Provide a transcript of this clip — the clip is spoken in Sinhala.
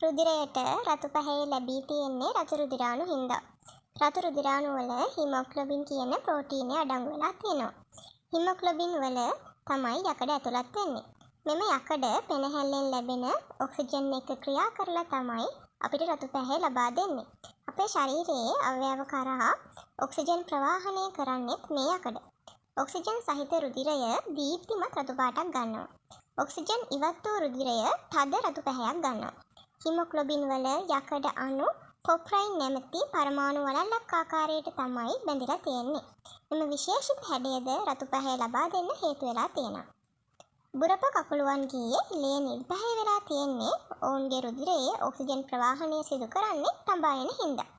රුධිරයට රතු පැහැය ලැබී තියෙන්නේ රතු රුධිරාණු හින්දා. රතු රුධිරාණු වල හිමොග්ලොබින් කියන ප්‍රෝටීනය අඩංගු වෙලා තියෙනවා. හිමොග්ලොබින් වල තමයි යකඩ ඇතුළත් වෙන්නේ. මෙම යකඩ පෙනහැල්ලෙන් ලැබෙන ඔක්සිජන් එක්ක ක්‍රියා කරලා තමයි අපිට රතු පැහැය ලබා දෙන්නේ. අපේ ශරීරයේ අවයව කරහා ඔක්සිජන් ප්‍රවාහනය කරන්නේත් මේ යකඩ. ඔක්සිජන් සහිත රුධිරය දීප්තිමත් රතු පාටක් ගන්නවා. ඔක්සිජන් ඉවත් වූ රුධිරය තද රතු පැහැයක් ගන්නවා. හිමොග්ලොබින් වල යකඩ අණු පොප්‍රයින් නැමැති පරමාණු වලල්ලක් ආකාරයට තමයි බැඳලා තියෙන්නේ. මෙම විශේෂිත හැඩයද රතු පැහැය ලබා දෙන්න හේතු වෙලා තියෙනවා. බුරප කකුළුවන්ගේ ලේ නිල් පැහැය වෙලා තියෙන්නේ ඔවුන්ගේ රුධිරයේ ඔක්සිජන් ප්‍රවාහනය සිදු කරන්නේ තඹා යන හින්දා.